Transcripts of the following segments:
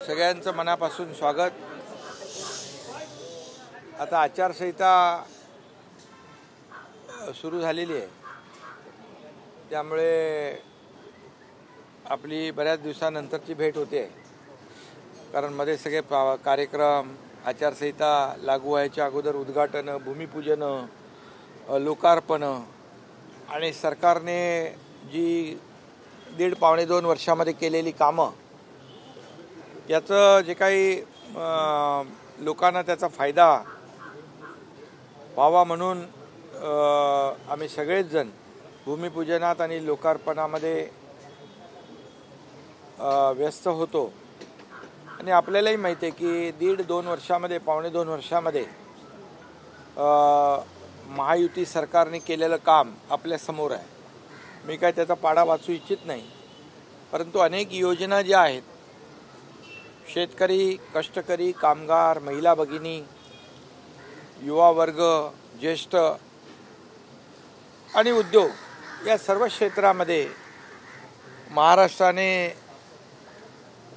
सगळ्यांचं मनापासून स्वागत। आता आचारसंहिता सुरू झालेली आहे, त्यामुळे आपली बऱ्याच दिवसानंतरची भेट होते, कारण मध्ये सगळे कार्यक्रम आचारसंहिता लागू व्हायच्या अगोदर उद्घाटन, भूमिपूजन, लोकार्पण आणि सरकारने जी 1.5-2 वर्षामध्ये केलेली कामं, याचं जे काही लोकांना त्याचा फायदा व्हावा म्हणून आम्ही सगळेच जण भूमिपूजनात आणि लोकार्पणामध्ये व्यस्त होतो। आणि आपल्यालाही माहिती आहे की 1.5-2 वर्षामध्ये, 1.25-2 वर्षामध्ये महायुती सरकारने केलेलं काम आपल्या समोर आहे। मी काय त्याचा पाढा वाचू इच्छित नाही, परंतु अनेक योजना ज्या आहेत, शेतकरी, कष्टकरी, कामगार, महिला भगिनी, युवा वर्ग, ज्येष्ठ आणि उद्योग या सर्व क्षेत्रामध्ये महाराष्ट्राने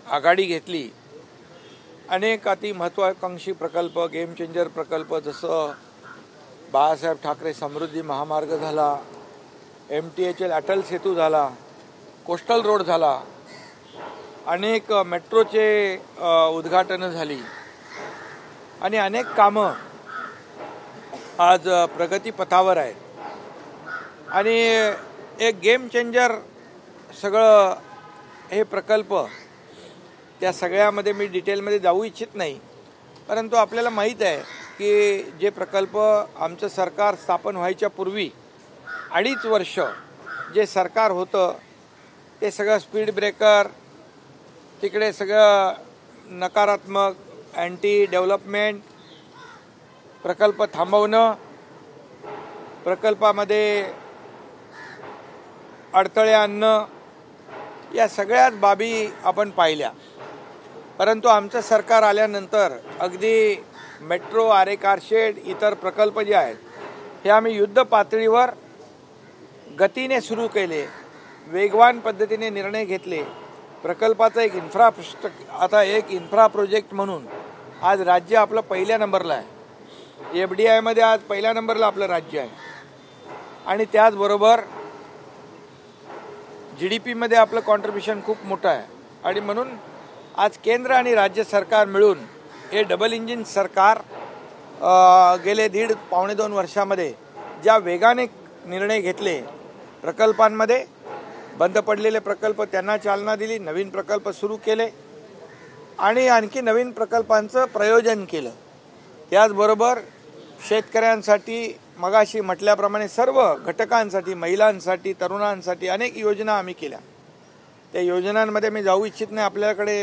आघाडी घेतली। अनेक अति महत्त्वाकांक्षी प्रकल्प, गेम चेंजर प्रकल्प, जसं बाळासाहेब ठाकरे समृद्धी महामार्ग झाला, MTHL अटल सेतू झाला, कोस्टल रोड झाला, अनेक मेट्रोचे उद्घाटनं झाली आणि अनेक कामं आज प्रगतीपथावर आहेत। आणि एक गेम चेंजर सगळं हे प्रकल्प, त्या सगळ्यामध्ये मी डिटेलमध्ये जाऊ इच्छित नाही, परंतु आपल्याला माहीत आहे की जे प्रकल्प आमचं सरकार स्थापन व्हायच्या पूर्वी 2.5 वर्ष जे सरकार होतं, ते सगळं स्पीड ब्रेकर, तिकडे सगळं नकारात्मक, अँटी डेव्हलपमेंट, प्रकल्प थांबवणं, प्रकल्पामध्ये अडथळे आणणं, या सगळ्याच बाबी आपण पाहिल्या। परंतु आमचं सरकार आल्यानंतर अगदी मेट्रो, आरे कारशेड, इतर प्रकल्प जे आहेत हे आम्ही युद्ध पातळीवर गतीने सुरू केले, वेगवान पद्धतीने निर्णय घेतले। प्रकल्पाचा एक इन्फ्रा प्रोजेक्ट म्हणून आज राज्य आपलं पहिल्या नंबरला आहे। FDI मध्ये आज पहिल्या नंबरला आपलं राज्य आहे आणि त्याचबरोबर GDP मध्ये आपलं कॉन्ट्रिब्युशन खूप मोठं आहे। आणि म्हणून आज केंद्र आणि राज्य सरकार मिळून हे डबल इंजिन सरकार गेले 1.5-2 वर्षामध्ये ज्या वेगाने निर्णय घेतले, प्रकल्पांमध्ये बंद पडलेले प्रकल्प त्यांना चालना दिली, नवीन प्रकल्प सुरू केले आणि आणखी नवीन प्रकल्पांचं प्रयोजन केलं। त्याचबरोबर शेतकऱ्यांसाठी, मगाशी म्हटल्याप्रमाणे सर्व घटकांसाठी, महिलांसाठी, तरुणांसाठी अनेक योजना आम्ही केल्या। त्या योजनांमध्ये मी जाऊ इच्छित नाही, आपल्याकडे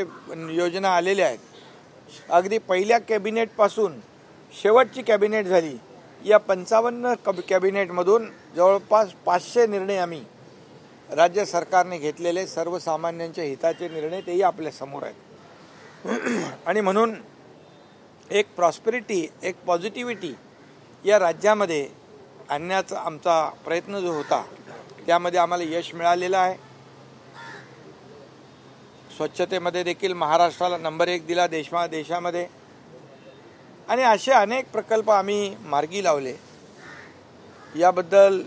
योजना आलेल्या आहेत। अगदी पहिल्या कॅबिनेटपासून शेवटची कॅबिनेट झाली, या 55 कॅबिनेटमधून जवळपास 500 निर्णय आम्ही राज्य सरकारने घेतलेले, सर्वसामान्यांच्या हिताचे निर्णय, तेही आपल्या समोर आहेत। आणि म्हणून एक प्रॉस्पेरिटी, एक पॉझिटिव्हिटी या राज्यामध्ये आणण्याचा आमचा प्रयत्न जो होता, त्यामध्ये आम्हाला यश मिळालेलं आहे। स्वच्छतेमध्ये देखील महाराष्ट्राला नंबर 1 दिला देशामध्ये, आणि असे अनेक प्रकल्प आम्ही मार्गी लावले। याबद्दल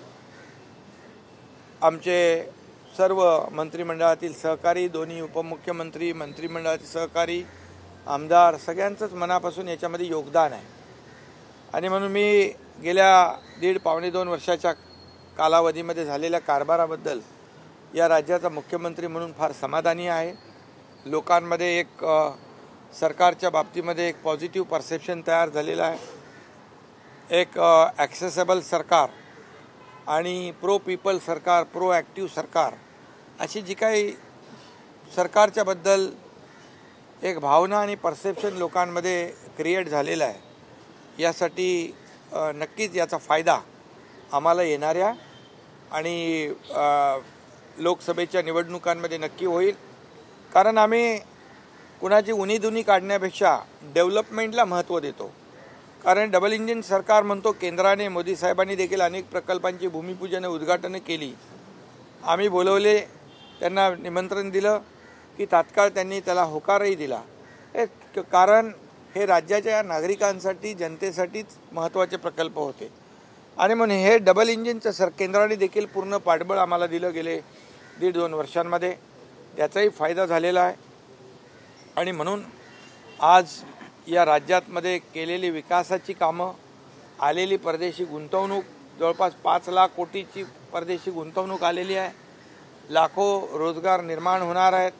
आमचे सर्व मंत्रिमंडळातील सहकारी, दोन्ही उपमुख्यमंत्री, मंत्रिमंडळातील सहकारी, आमदार, सगळ्यांचंच मनापासून याच्यामध्ये योगदान आहे। आणि म्हणून मी गेल्या 1.5-2 वर्षाच्या कालावधीमध्ये झालेल्या कारभाराबद्दल या राज्याचा मुख्यमंत्री म्हणून फार समाधानी आहे। लोकांमध्ये एक सरकारच्या बाबतीमध्ये एक पॉझिटिव्ह परसेप्शन तयार झालेलं आहे। एक ॲक्सेसेबल सरकार आणि प्रो पीपल सरकार, प्रो ॲक्टिव्ह सरकार, अशी जी काही सरकारच्या बद्दल एक भावना आणि परसेप्शन लोकांमध्ये क्रिएट झालेला आहे, यासाठी नक्कीच याचा फायदा आम्हाला येणाऱ्या आणि लोकसभेच्या निवडणुकांमध्ये नक्की होईल। कारण आम्ही कुणाची उणीधुनी काढण्यापेक्षा डेव्हलपमेंटला महत्त्व देतो। कारण डबल इंजिन सरकार म्हणतो, केंद्राने, मोदी साहेबांनी देखील अनेक प्रकल्पांची भूमिपूजन, उद्घाटनं केली। आम्ही बोलवले, त्यांना निमंत्रण दिलं की तात्काळ त्यांनी त्याला होकारही दिला। कारण हे राज्याच्या नागरिकांसाठी जनतेसाठीच महत्त्वाचे प्रकल्प होते आणि म्हणून हे डबल इंजिनचं केंद्राने देखील पूर्ण पाठबळ आम्हाला दिलं गेले 1.5-2 वर्षांमध्ये. त्याचाही फायदा झालेला आहे आणि म्हणून आज या राज्यातमध्ये केलेली विकासाची कामं, आलेली परदेशी गुंतवणूक, जवळपास 5 लाख कोटीची परदेशी गुंतवणूक आलेली आहे, लाखो रोजगार निर्माण होणार आहेत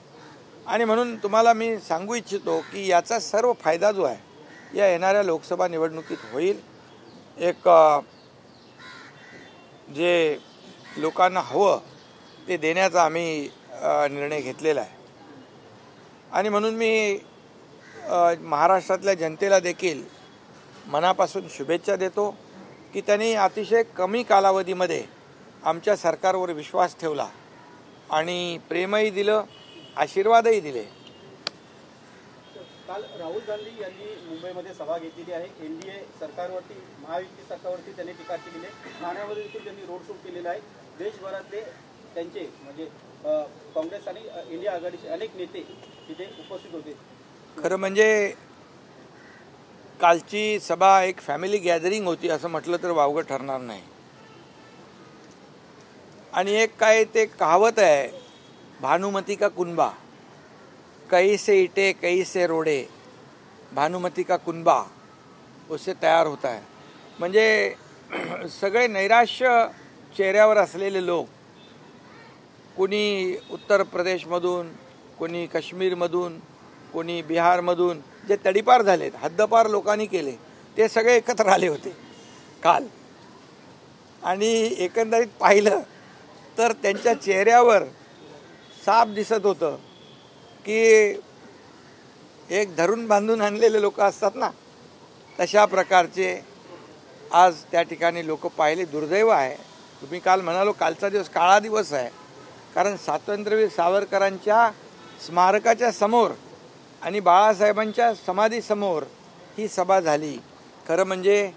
आणि म्हणून तुम्हाला मी सांगू इच्छितो की याचा सर्व फायदा जो आहे या येणाऱ्या लोकसभा निवडणुकीत होईल. एक जे लोकांना हवं ते देण्याचा आम्ही निर्णय घेतलेला आहे आणि म्हणून मी महाराष्ट्रातल्या जनतेला देखील मनापासून शुभेच्छा देतो की त्यांनी अतिशय कमी कालावधीमध्ये आमच्या सरकारवर विश्वास ठेवला आणि प्रेमही दिलं, आशीर्वादही दिले. काल राहुल गांधी यांनी मुंबईमध्ये सभा घेतलेली आहे. एनडीए सरकारवरती, महायुती सरकारवरती त्यांनी टीका केलेली आहे. ठाण्यामध्ये देखील त्यांनी रोड शो केलेला आहे. देशभरातले त्यांचे म्हणजे काँग्रेस आणि इंडिया आघाडीचे अनेक नेते तिथे उपस्थित होते. खरं म्हणजे कालची सभा एक फॅमिली गॅदरिंग होती असं म्हटलं तर वावगं ठरणार नाही. आणि एक काय ते कहावत आहे, भानुमती का कुनबा, कई से इटे कई से रोडे, भानुमती का कुनबा उससे तयार होता है. म्हणजे सगळे नैराश्य चेहऱ्यावर असलेले लोक, कोणी उत्तर प्रदेशमधून, कोणी काश्मीरमधून, कोणी बिहारमधून जे तडीपार झालेत, हद्दपार लोकांनी केले, ते सगळे एकत्र आले होते काल. आणि एकंदरीत पाहिलं तर त्यांच्या चेहऱ्यावर साफ दिसत होतं की एक धरून बांधून आणलेले लोक असतात ना, तशा प्रकारचे आज त्या ठिकाणी लोक पाहिले. दुर्दैव आहे. तुम्ही काल म्हणालो कालचा दिवस काळा दिवस आहे, कारण स्वातंत्र्यवीर सावरकरांच्या स्मारकाच्या समोर आणि बाळासाहेबांच्या समाधीसमोर ही सभा झाली. खरं म्हणजे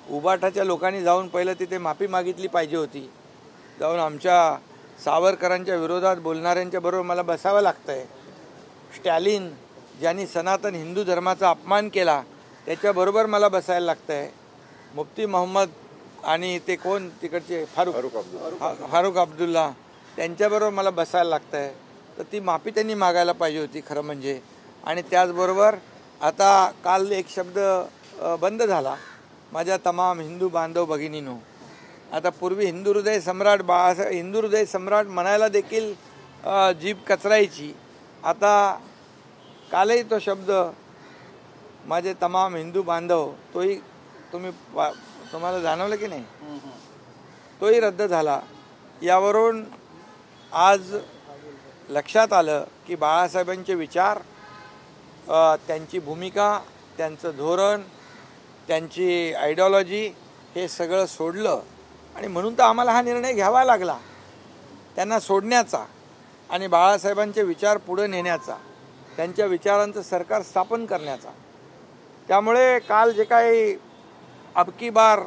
उबाटाच्या लोकांनी जाऊन पहिलं तिथे माफी मागितली पाहिजे होती. जाऊन आमच्या सावरकरांच्या विरोधात बोलणाऱ्यांच्या बरोबर मला बसावं लागतं आहे. स्टॅलिन ज्यांनी सनातन हिंदू धर्माचा अपमान केला त्याच्याबरोबर मला बसायला लागतं आहे. मुफ्ती मोहम्मद आणि ते कोण तिकडचे फारुख अब्दुल्ला त्यांच्याबरोबर मला बसायला लागतं आहे. तर ती माफी त्यांनी मागायला पाहिजे होती खरं म्हणजे. आणि त्याचबरोबर आता काल एक शब्द बंद झाला, माझ्या तमाम हिंदू बांधव भगिनींनो. आता पूर्वी हिंदू हृदय सम्राट बाळासाहेब, हिंदू हृदय सम्राट म्हणायला देखील जीभ कचरायची. आता कालही तो शब्द माझे तमाम हिंदू बांधव, तोही तुम्हाला जाणवलं की नाही, तोही रद्द झाला. यावरून आज लक्षात आलं की बाळासाहेबांचे विचार, त्यांची भूमिका, त्यांचं धोरण, त्यांची आयडिओलॉजी हे सगळं सोडलं. आणि म्हणून तर आम्हाला हा निर्णय घ्यावा लागला त्यांना सोडण्याचा आणि बाळासाहेबांचे विचार पुढे नेण्याचा, त्यांच्या विचारांचं सरकार स्थापन करण्याचा. त्यामुळे काल जे काही अबकी बार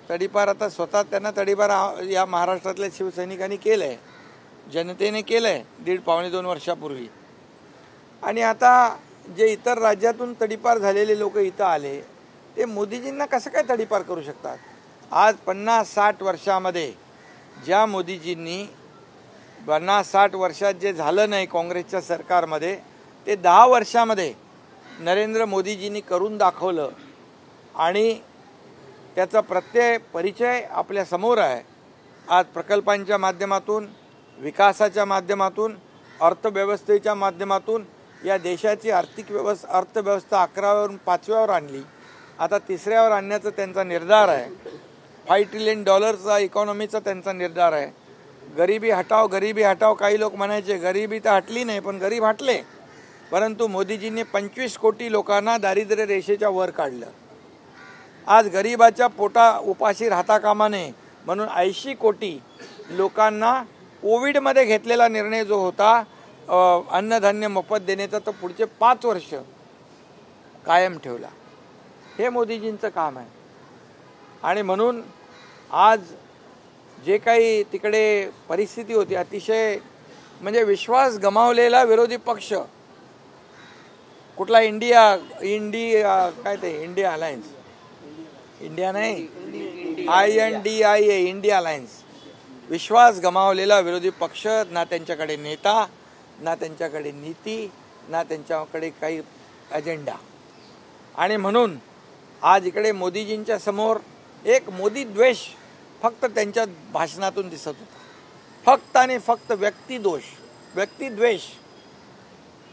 तडीपार आता स्वतः त्यांना तडीपार या महाराष्ट्रातल्या शिवसैनिकांनी केलं आहे, जनतेने केलं आहे 1.5-2 वर्षापूर्वी. आणि आता जे इतर राज्यातून तडीपार झालेले लोक इथं आले ते मोदीजींना कसं काय तडीपार करू शकतात. आज 50-60 वर्षामध्ये ज्या मोदीजींनी 50-60 वर्षात जे झालं नाही काँग्रेसच्या सरकारमध्ये, ते 10 वर्षामध्ये नरेंद्र मोदीजींनी करून दाखवलं. आणि त्याचा परिचय आपल्या समोर आहे. आज प्रकल्पांच्या माध्यमातून, विकासाच्या माध्यमातून, अर्थव्यवस्थेच्या माध्यमातून या देशाची अर्थव्यवस्था 11व्यावरून 5व्यावर आणली. आता 3ऱ्यावर आणण्याचा त्यांचा निर्धार आहे. $5 ट्रिलियन इकॉनॉमीचा त्यांचा निर्धार आहे. गरिबी हटाव काही लोक म्हणायचे, गरिबी तर हटली नाही पण गरीब हटले. परंतु मोदीजींनी 25 कोटी लोकांना दारिद्र्य रेषेच्या वर काढलं. आज गरिबाच्या उपाशी राहता कामा नये म्हणून 80 कोटी लोकांना कोविडमध्ये घेतलेला निर्णय जो होता अन्नधान्य मोफत देण्याचा, तो पुढचे 5 वर्ष कायम ठेवला. हे मोदीजींचं काम आहे. आणि म्हणून आज जे काही तिकडे परिस्थिती होती अतिशय म्हणजे विश्वास गमावलेला विरोधी पक्ष कुठला इंडिया काय ते इंडिया अलायन्स इंडिया नाही INDIA इंडिया अलायन्स विश्वास गमावलेला विरोधी पक्ष ना त्यांच्याकडे नेता ना त्यांच्याकडे नीती ना त्यांच्याकडे काही अजेंडा आणि म्हणून आज इकडे मोदीजींच्या समोर एक मोदी द्वेष फक्त त्यांच्या भाषणातून दिसत होता फक्त आणि फक्त व्यक्तिद्वेष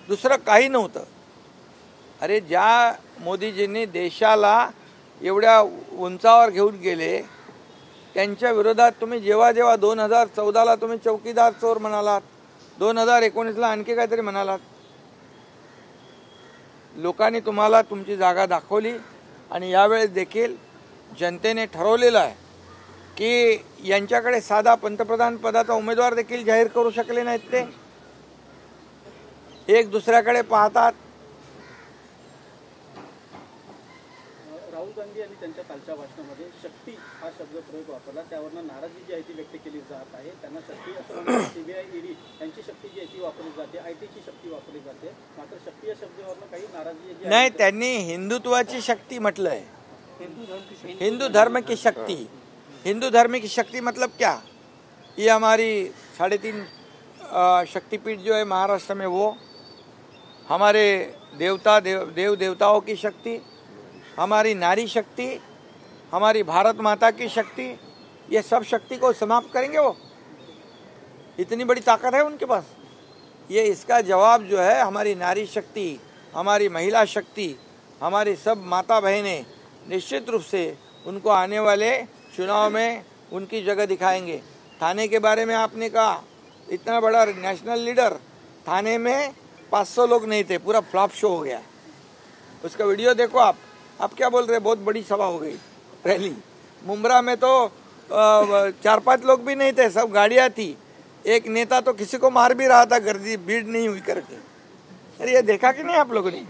दुसरं काही नव्हतं. अरे ज्या मोदीजींनी देशाला एवढ्या उंचावर घेऊन गेले त्यांच्या विरोधात तुम्ही जेव्हा 2014ला तुम्ही चौकीदार चोर म्हणालात 2019ला आणखी काहीतरी म्हणालात. लोकांनी तुम्हाला तुमची जागा दाखवली आणि यावेळेस देखील जनतेने ठरवलेलं आहे की यांच्याकडे साधा पंतप्रधान पदाचा उमेदवार देखील जाहीर करू शकले नाहीत. ते एक दुसऱ्याकडे पाहतात. राहुल गांधी यांनी त्यांच्या कालच्या भाषणामध्ये शक्ती हा शब्द प्रयोग वापरला त्यावरनं नाराजी जी आहे ती व्यक्त केली जात आहे. त्यांना शक्ती असं म्हणतात CBI ED यांची शक्ती जी आहे ती वापरली जाते ITची शक्ती वापरली जाते मात्र शक्ती या शब्दावरनं काही नाराजी जी नाही त्यांनी हिंदुत्वाची शक्ति म्हटलंय. हिंदू धर्म की शक्ति हिंदू धर्म की शक्ति मतलब क्या ये हमारी 3.5 शक्तिपीठ जो है महाराष्ट्र में वो हमारे देव देवताओं की शक्ति हमारी नारी शक्ति हमारी भारत माता की शक्ति ये सब शक्ति को समाप्त करेंगे वो इतनी बड़ी ताकत है उनके पास. ये इसका जवाब जो है हमारी नारी शक्ति हमारी महिला शक्ति हमारी सब माता बहनें निश्चित रूप से उनको आने वाले चुनाव में उनकी जगह दिखाएंगे. थाने के बारे में आपने कहा इतना बड़ा नेशनल लीडर थाने में 500 लोग नहीं थे पूरा फ्लॉप शो हो गया. उसका वीडियो देखो आप क्या बोल रहे बहुत बड़ी सभा हो गई रैली. मुंब्रा में तो 4-5 लोग भी नहीं थे सब गाड़ियाँ थी. एक नेता तो किसी को मार भी रहा था गर्दी भीड़ नहीं हुई करके. अरे ये देखा कि नहीं आप लोगों ने.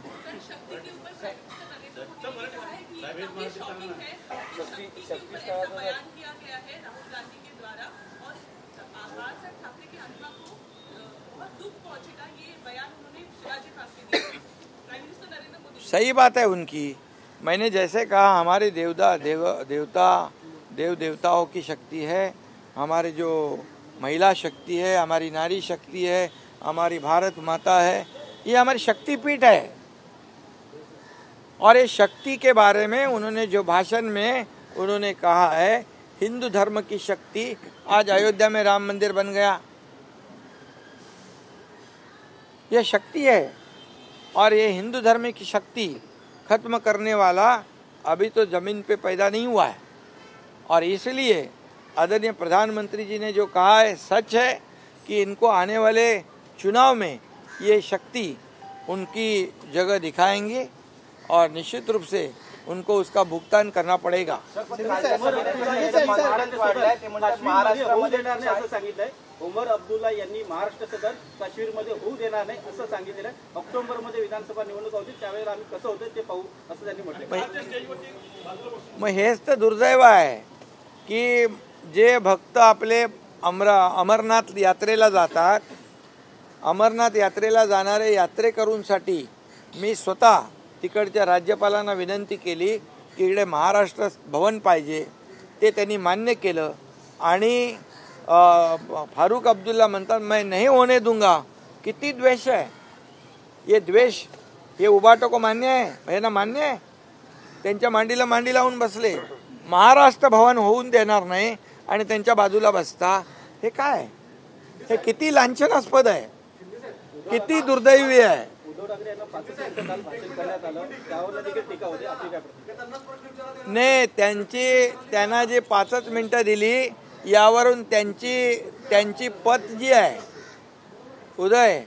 सही बात है उनकी. मैंने जैसे कहा हमारे देवताओं की शक्ति है हमारे जो महिला शक्ति है हमारी नारी शक्ति है हमारी भारत माता है ये हमारी शक्तिपीठ है. और इस शक्ति के बारे में उन्होंने जो भाषण में उन्होंने कहा है हिंदू धर्म की शक्ति आज अयोध्या में राम मंदिर बन गया ये शक्ति है. और ये हिंदू धर्म की शक्ति खत्म करने वाला अभी तो जमीन पे पैदा नहीं हुआ है. और इसलिए आदरणीय प्रधानमंत्री जी ने जो कहा है सच है कि इनको आने वाले चुनाव में ये शक्ति उनकी जगह दिखाएंगे और निश्चित रूप से उनको उसका भुगतान करना पड़ेगा. उमर अब्दुल्ला यांनी महाराष्ट्र सरकार काश्मीरमध्ये होऊ देणार नाही असं सांगितलेलं आहे. ऑक्टोबरमध्ये विधानसभा निवडणूक होती त्यावेळेला आम्ही कसं होतं ते पाहू असं त्यांनी म्हटलं. मग हेच तर दुर्दैव आहे की जे भक्त आपले अमरनाथ यात्रेला जातात अमरनाथ यात्रेला जाणारे यात्रेकरूंसाठी मी स्वतः तिकडच्या राज्यपालांना विनंती केली की इकडे महाराष्ट्र भवन पाहिजे. ते त्यांनी मान्य केलं आणि फारूक अब्दुल्ला म्हणतात मैं नहीं होने दूंगा. किती द्वेष है ये द्वेष. ये उबाटो को मान्य है हे ना मान्य आहे. त्यांच्या मांडीला मांडी लावून बसले. महाराष्ट्र भवन होऊन देणार नाही आणि त्यांच्या बाजूला बसता हे काय. हे किती लांछनास्पद आहे किती दुर्दैवी आहे. उद्धव ठाकरे यांना 5 मिनिटं काल भाषण करण्यात आलं त्यावर देखील टीका होती. आपली काय प्रतिक्रिया. नाही त्यांना जे 5 मिनिटं दिली यावरून त्यांची पत जी आहे उदय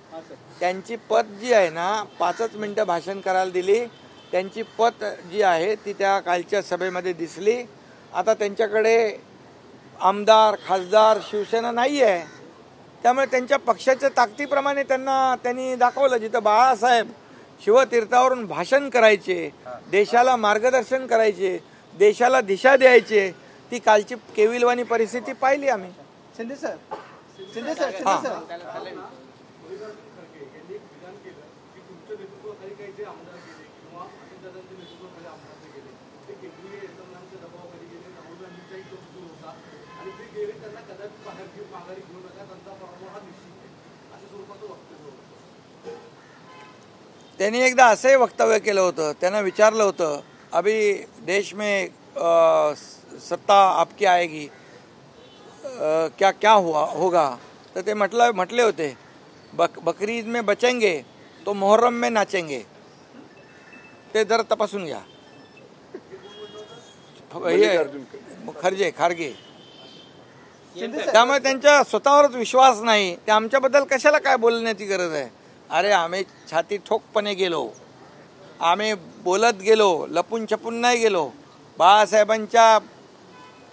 त्यांची पत जी आहे ना 5 मिनिटं भाषण करायला दिली. त्यांची पत जी आहे ती त्या कालच्या सभेमध्ये दिसली. आता त्यांच्याकडे आमदार खासदार शिवसेना नाही आहे त्यामुळे त्यांच्या पक्षाच्या ताकदीप्रमाणे त्यांनी दाखवलं. जिथं बाळासाहेब शिवतीर्थावरून भाषण करायचे देशाला मार्गदर्शन करायचे देशाला दिशा द्यायचे ती कालची केविलवाणी परिस्थिती पाहिली आम्ही. शिंदे सर त्यांनी एकदा असंही वक्तव्य केलं होतं. त्यांना विचारलं होतं, अभी देश में सत्ता आपकी आएगी, क्या क्या होगा. तर ते म्हटले होते, बकरी ईद में बचेंगे तो मोहर्रम में नाचेंगे. ते जर तपासून घ्या. खारगे त्यामुळे त्यांच्या स्वतःवरच विश्वास नाही. ते आमच्याबद्दल कशाला काय बोलण्याची गरज आहे. अरे आम्ही छाती ठोकपणे गेलो, आम्ही बोलत गेलो, लपून छपून नाही गेलो. बाळासाहेबांच्या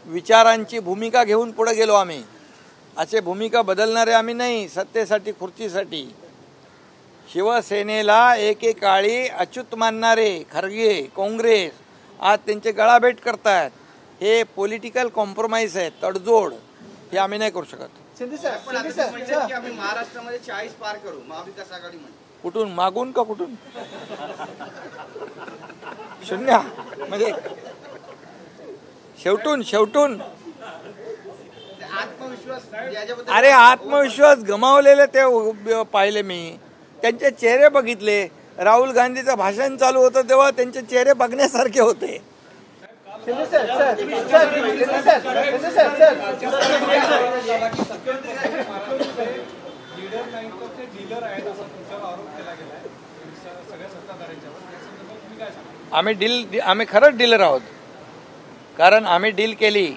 विचारांची भूमिका घेऊन पुढे गेलो आम्ही. असे भूमिका बदलणारे आम्ही नाही सत्तेसाठी खुर्चीसाठी. शिवसेनेला एकेकाळी अच्युत मानणारे खरगे काँग्रेस आज त्यांचे गळाभेट करतात. हे पॉलिटिकल कॉम्प्रोमाइज आहे, तडजोड. हे आम्ही नाही करू शकत. आम्ही महाराष्ट्रामध्ये 40 पार करू महाविकास आघाडीमध्ये. कुठून मागून का कुठून? शून्य म्हणजे शेवटून आत्मविश्वास. अरे आत्मविश्वास गमावलेले ते पाहिले मी. त्यांचे चेहरे बघितले. राहुल गांधीचं भाषण चालू होतं तेव्हा त्यांचे चेहरे बघण्यासारखे होते. आम्ही खरंच डीलर आहोत. कारण आम्ही डील केली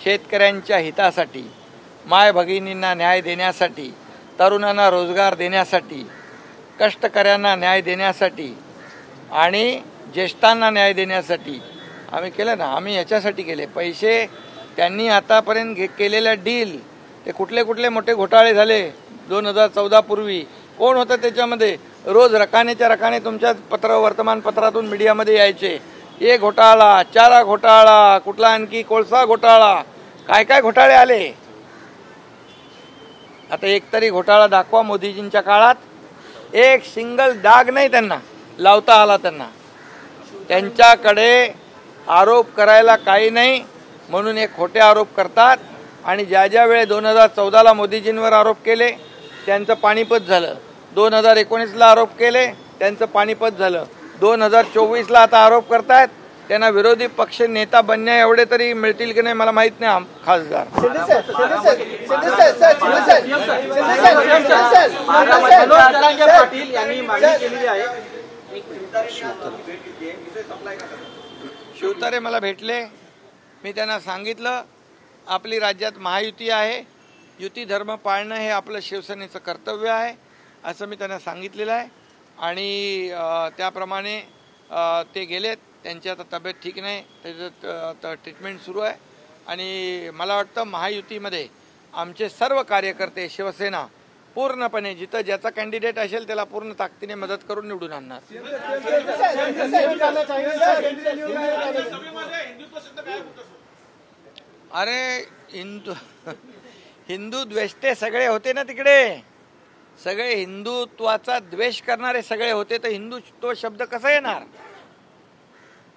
शेतकऱ्यांच्या हितासाठी, माय भगिनींना न्याय देण्यासाठी, तरुणांना रोजगार देण्यासाठी, कष्टकऱ्यांना न्याय देण्यासाठी आणि ज्येष्ठांना न्याय देण्यासाठी आम्ही केलं ना. आम्ही याच्यासाठी केले. पैसे त्यांनी आतापर्यंत केलेल्या डील ते कुठले मोठे घोटाळे झाले 2014 पूर्वी. कोण होतं त्याच्यामध्ये? रोज रकाने तुमच्या वर्तमानपत्रातून मीडियामध्ये यायचे. हे घोटाळा, चारा घोटाळा, कुठला आणखी कोळसा घोटाळा, काय घोटाळे आले. आता एकतरी घोटाळा दाखवा मोदीजींच्या काळात. एक सिंगल डाग नाही त्यांना लावता आला. त्यांच्याकडे आरोप करायला काही नाही म्हणून हे खोटे आरोप करतात. आणि ज्या वेळे 2014ला मोदीजींवर आरोप केले त्यांचं पाणीपत झालं. 2019ला आरोप केले त्यांचं पाणीपत झालं. 2024ला आता आरोप करतायत. त्यांना विरोधी पक्ष नेता बनण्या एवढे तरी मिळतील की नाही मला माहित नाही. खासदार शिवतारे मला भेटले. मी त्यांना सांगितलं आपली राज्यात महायुती आहे, युती धर्म पाळणं हे आपलं शिवसेनेचं कर्तव्य आहे असं मी त्यांना सांगितलेलं आहे. आणि त्याप्रमाणे ते गेलेत. त्यांची आता तब्येत ठीक नाही, त्याचं ट्रीटमेंट सुरू आहे. आणि मला वाटतं महायुतीमध्ये आमचे सर्व कार्यकर्ते शिवसेना पूर्णपणे जिथं ज्याचा कॅन्डिडेट असेल त्याला पूर्ण ताकदीने मदत करून निवडून आणणार. अरे हिंदू द्वेष्टे सगळे होते ना तिकडे. सगळे हिंदुत्वाचा द्वेष करणारे सगळे होते. तर हिंदुत्व शब्द कसा येणार?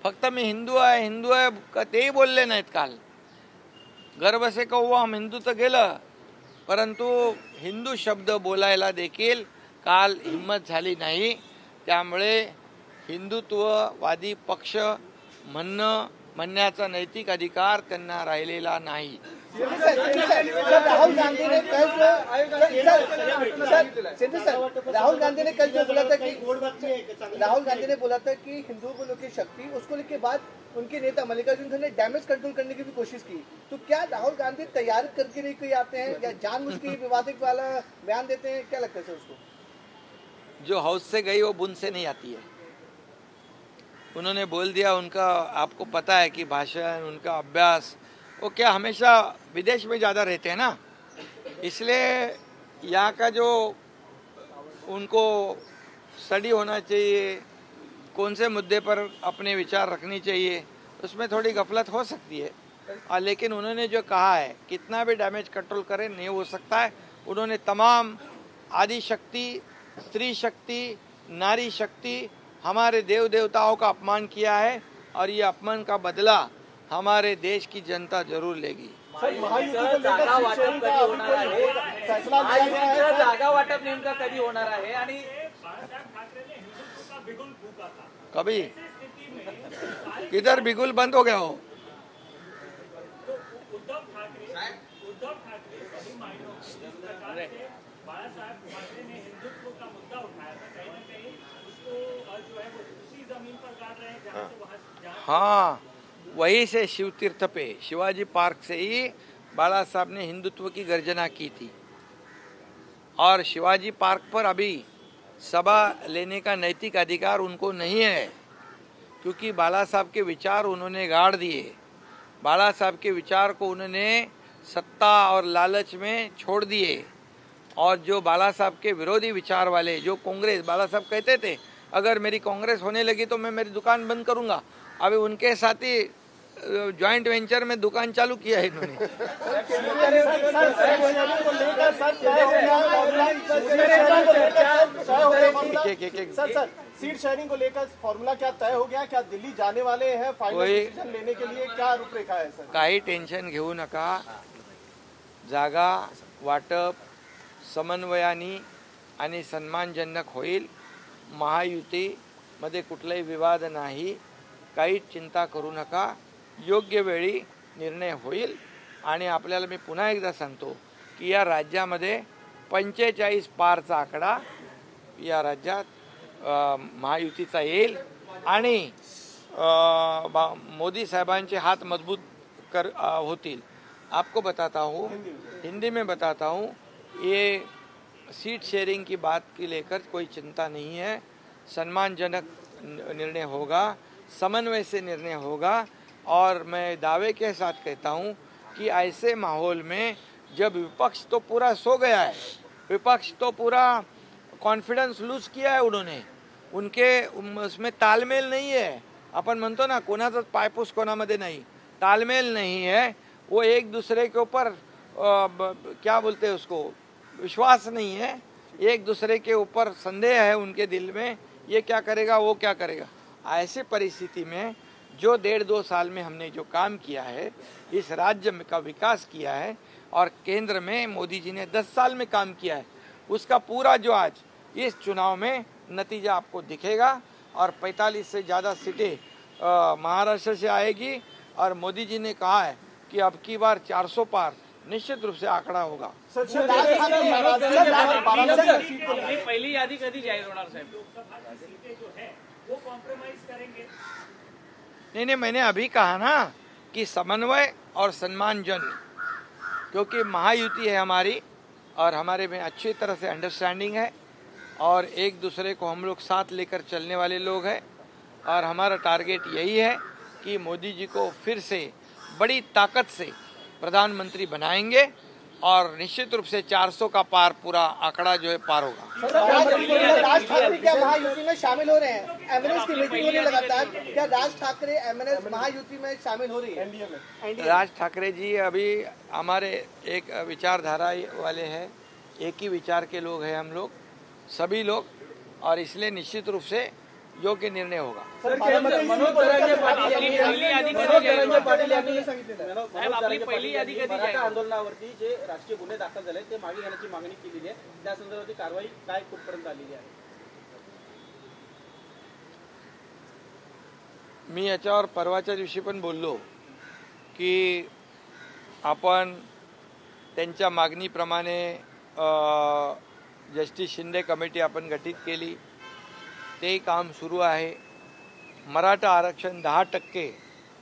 फक्त मी हिंदू आहे तेही बोलले नाहीत काल. गर्व से कहो हम हिंदू तर गेलं, परंतु हिंदू शब्द बोलायला देखील काल हिम्मत झाली नाही. त्यामुळे हिंदुत्ववादी पक्ष म्हणण्याचा नैतिक अधिकार त्यांना राहिलेला नाही. राहुल गांधी ने बोला था कि हिंदुओं को लेकर शक्ति, उसको लेके बाद उनके नेता मल्लिकार्जुन खड़गे ने डैमेज कंट्रोल करने की भी कोशिश की. तो क्या राहुल गांधी तैयार करके नहीं कोई आते हैं या जानबूझ के विवादित वाला बयान देते हैं? क्या लगता है सर उसको? जो हाउस से गई वो बुन से नहीं आती है. उन्होंने बोल दिया. उनका आपको पता है कि भाषण, उनका अभ्यास, वो क्या हमेशा विदेश में ज़्यादा रहते हैं ना, इसलिए यहाँ का जो उनको स्टडी होना चाहिए, कौन से मुद्दे पर अपने विचार रखनी चाहिए, उसमें थोड़ी गफलत हो सकती है. लेकिन उन्होंने जो कहा है कितना भी डैमेज कंट्रोल करें नहीं हो सकता है। उन्होंने तमाम आदि शक्ति, स्त्री शक्ति, नारी शक्ति, हमारे देव देवताओं का अपमान किया है और ये अपमान का बदला हमारे देश की जनता जरूर लेगी। जागा वाटप नेमका कधी होणार आहे आणि कभी किधर बिगुल बंद हो गया हो? हाँ, वहीं से शिव तीर्थ पे शिवाजी पार्क से ही बाला साहब ने हिंदुत्व की गर्जना की थी और शिवाजी पार्क पर अभी सभा लेने का नैतिक अधिकार उनको नहीं है, क्योंकि बाला साहब के विचार उन्होंने गाड़ दिए। बाला साहब के विचार को उन्होंने सत्ता और लालच में छोड़ दिए और जो बाला साहब के विरोधी विचार वाले, जो कांग्रेस, बाला साहब कहते थे अगर मेरी कांग्रेस होने लगी तो मैं मेरी दुकान बंद करूंगा, अभी उनके साथ ही जॉइंट वेंचर में दुकान चालू किया है इन्होंने। सीट शेयरिंग को लेकर फॉर्मूला क्या तय हो गया? क्या दिल्ली जाने वाले हैं फाइनल डिसीजन लेने के लिए? क्या रूपरेखा है सर? काही टेन्शन घेऊ नका। जागा वाटप समन्वयाने आणि सन्मानजनक होईल। महायुतीमध्ये कुठलाही विवाद नाही, काही चिंता करू नका। योग्य वेळी निर्णय होईल आणि आपल्याला मी पुन्हा एकदा सांगतो की या राज्यामध्ये 45 पारचा आकडा या राज्यात महायुतीचा येईल आणि मोदी साहबांचे हाथ मजबूत होतील। आपको बताता हूँ, हिंदी में बताता हूँ, ये सीट शेयरिंग की बात की लेकर कोई चिंता नहीं है। सम्मानजनक निर्णय होगा, समन्वय से निर्णय होगा और मैं दावे के साथ कहता हूं कि ऐसे माहौल में जब विपक्ष तो पूरा सो गया है, विपक्ष तो पूरा कॉन्फिडेंस लूज किया है उन्होंने, उनके उसमें तालमेल नहीं है। अपन म्हणतो ना कोणाचाच पायपूस कोणामध्ये नहीं, तालमेल नहीं है। वो एक दूसरे के ऊपर क्या बोलते हैं उसको, विश्वास नहीं है, एक दूसरे के ऊपर संदेह है उनके दिल में, ये क्या करेगा वो क्या करेगा। ऐसे परिस्थिति में जो 1.5-2 साल में हमने जो काम किया है, इस राज्य का विकास किया है और केंद्र में मोदी जी ने 10 साल में काम किया है, उसका पूरा जो आज इस चुनाव में नतीजा आपको दिखेगा और 45 से ज़्यादा सीटें महाराष्ट्र से आएगी और मोदी जी ने कहा है कि अब की बार 400 पार निश्चित रूप से आंकड़ा होगा। पहिली यादी कधी जाहीर होणार साहेब? नहीं, मैंने अभी कहा ना कि समन्वय और सम्मानजन, क्योंकि महायुति है हमारी और हमारे में अच्छी तरह से अंडरस्टैंडिंग है और एक दूसरे को हम लोग साथ लेकर चलने वाले लोग हैं और हमारा टारगेट यही है कि मोदी जी को फिर से बड़ी ताकत से प्रधानमंत्री बनाएंगे और निश्चित रूप से 400 का पार पूरा आंकड़ा जो है पार होगा। राज ठाकरे क्या महायुति में शामिल हो रहे हैं? एमएनएस की मीटिंग हो रही है लगातार, क्या राज ठाकरे एमएनएस महायुति में शामिल हो रही है? एनडीए में राज ठाकरे जी अभी हमारे एक विचारधारा वाले हैं, एक ही विचार के लोग हैं हम लोग सभी लोग, और इसलिए निश्चित रूप से योग्य निर्णय होगा। मराठा आंदोलनावरती जे राजकीय गुन्हे दाखल झाले ते मागे घेण्याची मागणी केलेली आहे, त्या संदर्भातली कारवाई काय कुठपर्यंत आलेली आहे? मी याच्यावर परवाच्या दिवशी पण बोललो की आपण त्यांच्या मागणीप्रमाणे जस्टिस शिंदे कमिटी आपण गठीत केली, ते काम सुरू आहे। मराठा आरक्षण 10%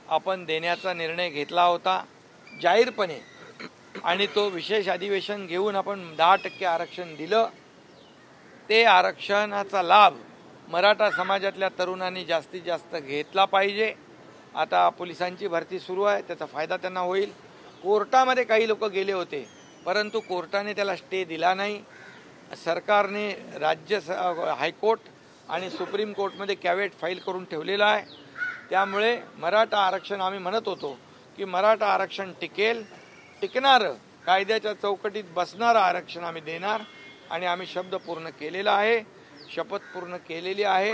आपण देण्याचा निर्णय घेतला होता जाहीरपणे आणि तो विशेष अधिवेशन घेऊन आपण 10% आरक्षण दिलं। ते आरक्षणाचा लाभ मराठा समाजातल्या तरुणांनी जास्तीत जास्त घेतला पाहिजे। आता पोलिसांची भरती सुरू आहे, त्याचा फायदा त्यांना होईल। कोर्टामध्ये काही लोक गेले होते परंतु कोर्टाने त्याला स्टे दिला नाही। सरकारने राज्य हायकोर्ट आणि सुप्रीम कोर्टमध्ये कॅवेट फाईल करून ठेवलेला आहे। त्यामुळे मराठा आरक्षण आम्ही म्हणत होतो की मराठा आरक्षण टिकणारं कायद्याच्या चौकटीत बसणारं आरक्षण आम्ही देणार आणि आम्ही शब्द पूर्ण केलेला आहे, शपथ पूर्ण केलेली आहे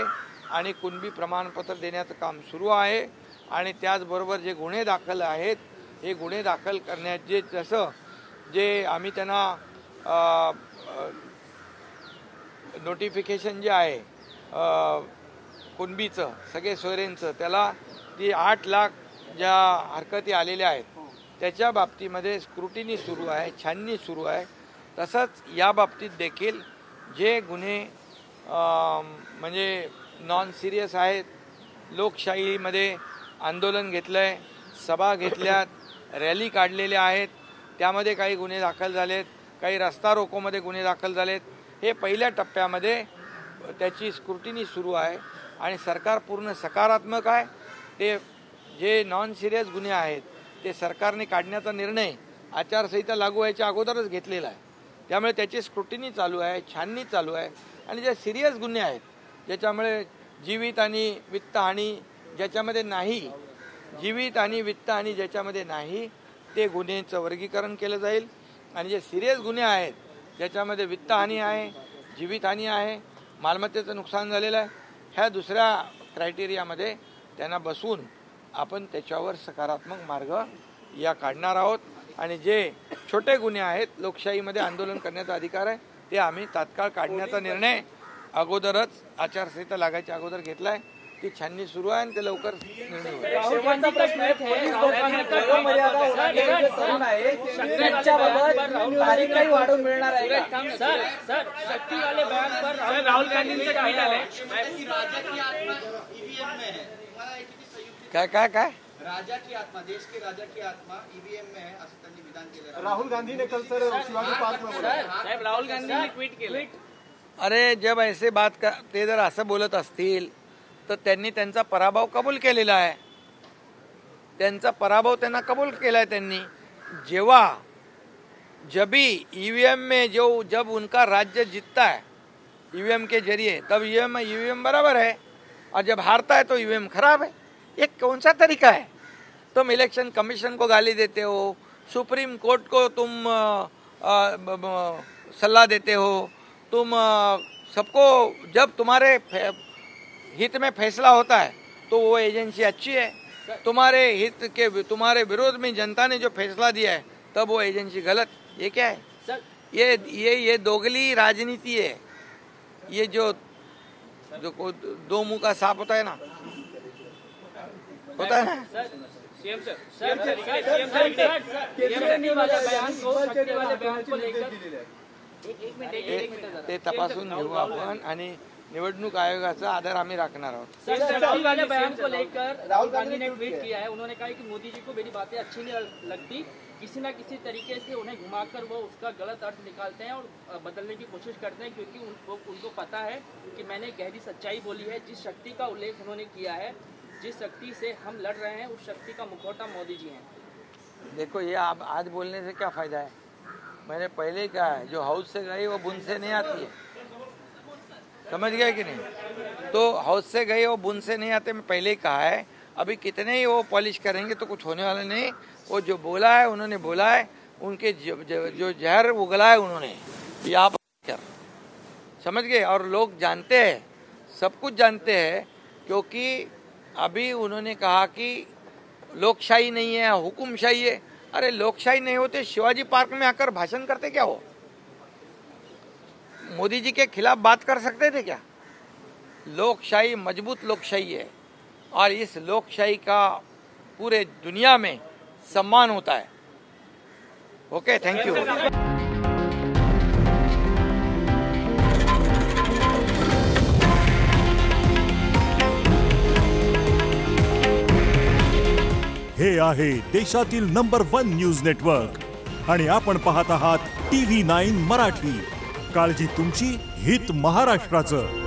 आणि कुणबी प्रमाणपत्र देण्याचं काम सुरू आहे. आणि त्याचबरोबर जे गुन्हे दाखल आहेत हे गुन्हे दाखल करण्याचे जसं जे आम्ही त्यांना नोटिफिकेशन जे आहे कुणबीचं सगळे सोयरेंचं त्याला ती 8 लाख ज्या हरकती आलेल्या आहेत त्याच्या बाबतीमध्ये स्क्रुटिनी सुरू आहे, छाननी सुरू आहे. तसंच या बाबतीत देखील जे गुन्हे म्हणजे नॉन सिरियस आहेत, लोकशाहीमध्ये आंदोलन घेतलं आहे, सभा घेतल्यात, रॅली काढलेल्या आहेत, त्यामध्ये काही गुन्हे दाखल झालेत, काही रस्ता रोकोमध्ये गुन्हे दाखल झालेत. हे पहिल्या टप्प्यामध्ये त्याची स्क्रुटिनी सुरू आहे आणि सरकार पूर्ण सकारात्मक आहे. ते जे नॉन सिरियस गुन्हे आहेत ते सरकारने काढण्याचा निर्णय आचारसंहिता लागू व्हायच्या अगोदरच घेतलेला आहे. त्यामुळे त्याची स्क्रुटिनी चालू आहे, छाननी चालू आहे. आणि जे सिरियस गुन्हे आहेत ज्याच्यामुळे जीवित आणि वित्तहानी ज्याच्यामध्ये नाही, जीवित आणि वित्तहानी ज्याच्यामध्ये नाही ते गुन्ह्यांचं वर्गीकरण केलं जाईल. आणि जे सिरियस गुन्हे आहेत ज्याच्यामध्ये वित्तहानी आहे, जीवितहानी आहे, मालमत्तेचं नुकसान झालेलं आहे, ह्या दुसऱ्या क्रायटेरियामध्ये त्यांना बसवून आपण त्याच्यावर सकारात्मक मार्ग या काढणार आहोत. आणि जे छोटे गुन्हे आहेत, लोकशाहीमध्ये आंदोलन करण्याचा अधिकार आहे, ते आम्ही तात्काळ काढण्याचा निर्णय अगोदरच आचारसंहिता लागायच्या अगोदर घेतला आहे. ती छाननी सुरू आहे आणि ते लवकर निर्णय होईल. शेवटचा प्रश्न आहे, पोलीस लोकांना मर्यादा ओलांडण्याचे तरुण आहे, त्याच्याबाबत तारीख काही वाढवून मिळणार आहे का? सर शक्ति वाले बयान पर राहुल गांधींचं काय आलंय? काय राजा की आत्मा, देश के राजा की आत्मा ईवीएम में है असं त्यांनी विधान केलं. राहुल गांधी ने कल सर शिवाजी पार्क में बोला. साहेब राहुल गांधींनी ट्विट केलं. अरे जब ऐसे बात का ते जर असं बोलत असतील तर त्यांनी त्यांचा पराभव कबूल केलेला आहे. त्यांचा पराभव त्यांना कबूल केला है. त्यांनी जब भी ईवीएम में जब उनका राज्य जीतता है ईवीएम के जरिए तब ईवीएम बराबर है और जब हारता है तो ईवीएम खराब है. ये कौन सा तरीका है? तुम इलेक्शन कमीशन को गाली देते हो, सुप्रीम कोर्ट को तुम सलाह देते हो, तुम सबको जब तुम्हारे हित में फैसला होता है तो वो एजेंसी अच्छी है, तुम्हारे हित के तुम्हारे विरोध में जनता ने जो फैसला दिया है तब वो एजेंसी गलत. ये क्या है? ये दोगली राजनीति है. ये जो दो मुंह का सांप होता है ना, होता है ना. सीएम सर ते तपासून घेऊ आपण आणि निवडणूक आयोगाचा आदर आम्ही राखणार आहोत. राहुल गांधी बयान को लेकर राहुल गांधी ने ट्वीट किया है. उन्होंने कहा कि मोदी जी को मेरी बातें अच्छी नहीं लगती, किसी न किसी तरीके से उन्हें घुमाकर वो उसका गलत अर्थ निकालते हैं और बदलने की कोशिश करते हैं, क्योंकि उनको पता है कि मैंने गहरी सच्चाई बोली है. जिस शक्ति का उल्लेख उन्होंने किया है, जिस शक्ति से हम लड़ रहे हैं, उस शक्ति का मुखौटा मोदी जी हैं. देखो ये आप आज बोलने से क्या फायदा है? मैंने पहले ही कहा है, जो हाउस से गई वो बुन से नहीं आती है. समझ गए कि नहीं? तो हाउस से गए वो बुन से नहीं आते, मैं पहले ही कहा है. अभी कितने ही वो पॉलिश करेंगे तो कुछ होने वाला नहीं. वो जो बोला है उन्होंने बोला है, उनके जो जहर उगला है उन्होंने ये आप समझ गए. और लोग जानते हैं, सब कुछ जानते हैं, क्योंकि अभी उन्होंने कहा कि लोकशाही नहीं है, हुकुमशाही है. अरे लोकशाही नहीं होते शिवाजी पार्क में आकर भाषण करते क्या? हो मोदी जी के खिलाफ बात कर सकते थे क्या? लोकशाही मजबूत लोकशाही है और इस लोकशाही का पूरे दुनिया में सम्मान होता है. Okay, thank you. हे आहे देशातील नंबर 1 न्यूज नेटवर्क आणि आपण पाहत आहात TV9 मराठी. काळजी तुमची, हित महाराष्ट्राचं.